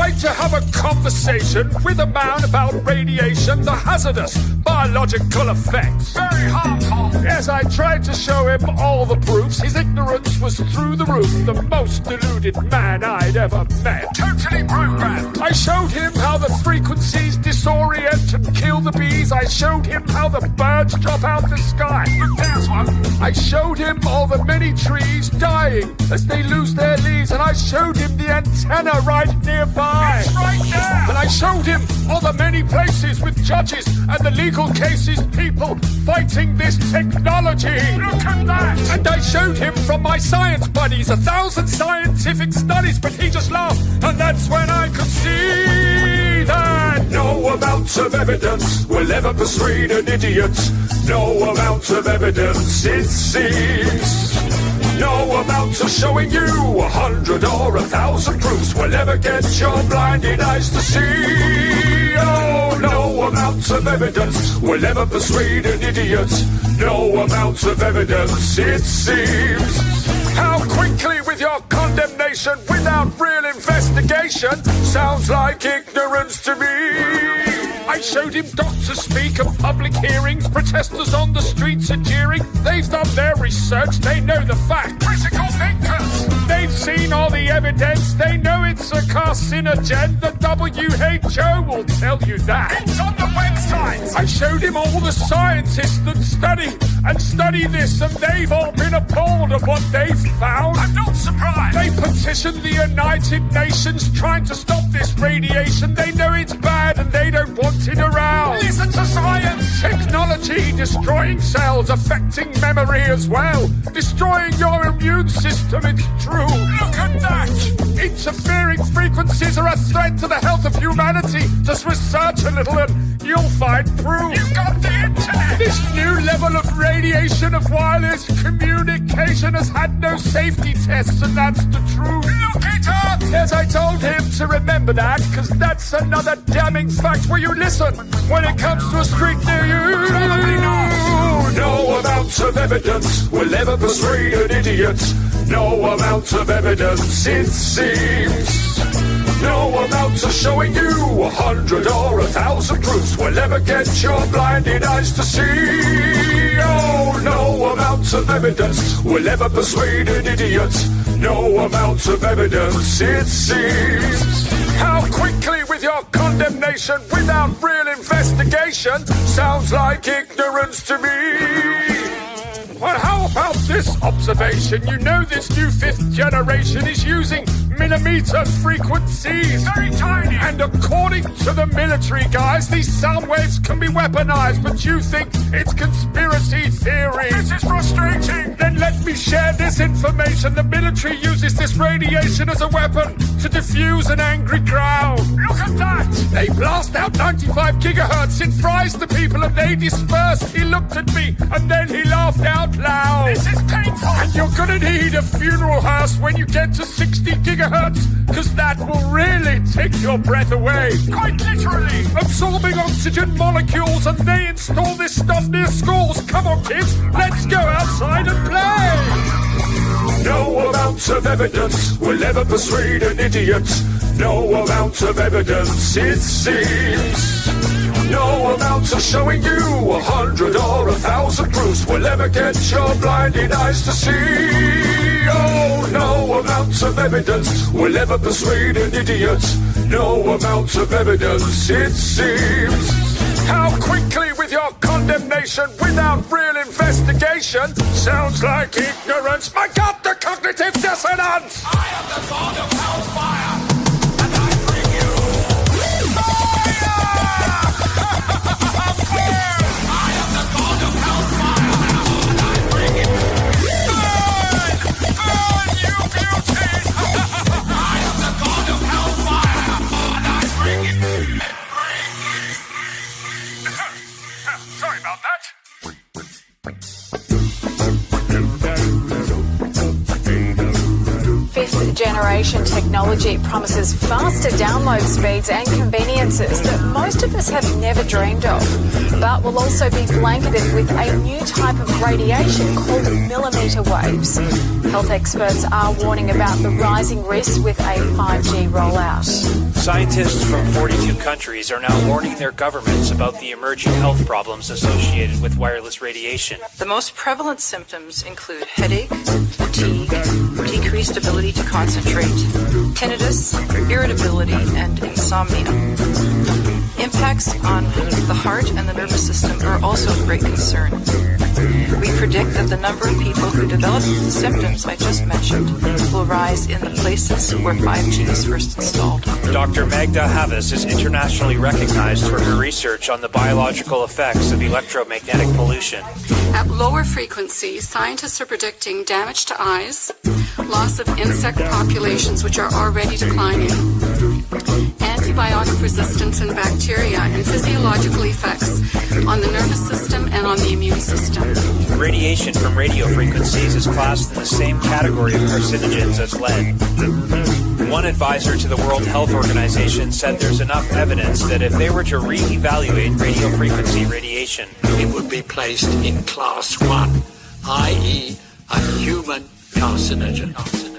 tried to have a conversation with a man about radiation, the hazardous biological effects. Very harmful. Yes, I tried to show him all the proofs. His ignorance was through the roof. The most deluded man I'd ever met. Totally programmed. I showed him how the frequencies disorient and kill the bees. I showed him how the birds drop out the sky. Look, there's one. I showed him all the many trees dying as they lose their leaves. And I showed him the antenna right nearby. It's right there. And I showed him all the many places with judges and the legal cases, people fighting this technology. Look at that. And I showed him from my science buddies 1,000 scientific studies, but he just laughed. And that's when I could see that no amount of evidence will ever persuade an idiot. No amount of evidence, it seems. No amount of showing you 100 or 1,000 proofs will ever get your blinded eyes to see. Oh, no amount of evidence will ever persuade an idiot. No amount of evidence, it seems. How quickly with your condemnation without real investigation sounds like ignorance to me. I showed him doctors speak at public hearings, protesters on the streets are jeering. They've done their research, they know the fact. Critical thinkers! They've seen all the evidence, they know it's a carcinogen. The WHO will tell you that. It's on the website! I showed him all the scientists that study this, and they've all been appalled at what they've found. I'm not surprised! They petitioned the United Nations trying to stop this radiation. They know it's bad and they don't want it around. Listen to science! Technology destroying cells, affecting memory as well. Destroying your immune system, it's true. Look at that! Interfering frequencies are a threat to the health of humanity. Just research a little and you'll find proof. You've got the internet! This new level of radiation of wireless communication has had no safety tests, and that's the truth. Look it up! Yes, I told him to remember that, because that's another damning fact. Will you listen when it comes to a street near you? Probably not. No amount of evidence will ever persuade an idiot. No amount of evidence, it seems. No amount of showing you 100 or 1,000 proofs will ever get your blinded eyes to see. Oh, no amount of evidence will ever persuade an idiot. No amount of evidence, it seems. How quickly with your condemnation without real investigation sounds like ignorance to me. Well, how about this observation? You know this new 5th generation is using millimeter frequencies. Very tiny. And according to the military guys, these sound waves can be weaponized, but you think it's conspiracy theory. This is frustrating. Then let me share this information. The military uses this radiation as a weapon to diffuse an angry crowd. Look at that. They blast out 95 gigahertz. It fries the people and they disperse. He looked at me and then he laughed out loud. This is painful. And you're gonna need a funeral hearse when you get to 60 gigahertz, because that will really take your breath away. Quite literally. Absorbing oxygen molecules, and they install this stuff near schools. Come on, kids, let's go outside and play. No amount of evidence will ever persuade an idiot. No amount of evidence, it seems. No amount of showing you 100 or 1,000 proofs will ever get your blinded eyes to see. Oh, no amount of evidence will ever persuade an idiot. No amount of evidence, it seems. How quickly with your condemnation without real investigation sounds like ignorance. My God, the cognitive dissonance! I am the god of hellfire, and I bring you fire! I am the god of hellfire, and I bring you burn! Burn, you beauties! I am the god of hellfire, and I bring you. Sorry about that. Fifth generation. radiation technology promises faster download speeds and conveniences that most of us have never dreamed of, but will also be blanketed with a new type of radiation called millimetre waves. Health experts are warning about the rising risks with a 5G rollout. Scientists from 42 countries are now warning their governments about the emerging health problems associated with wireless radiation. The most prevalent symptoms include headache, fatigue, decreased ability to concentrate, tinnitus, irritability, and insomnia. Impacts on the heart and the nervous system are also of great concern. We predict that the number of people who develop the symptoms I just mentioned will rise in the places where 5G is first installed. Dr. Magda Havas is internationally recognized for her research on the biological effects of electromagnetic pollution. At lower frequencies, scientists are predicting damage to eyes, loss of insect populations which are already declining, antibiotic resistance in bacteria, and physiological effects on the nervous system and on the immune system. Radiation from radio frequencies is classed in the same category of carcinogens as lead. One advisor to the World Health Organization said there's enough evidence that if they were to re-evaluate radio frequency radiation, it would be placed in class 1, i.e. a human carcinogen.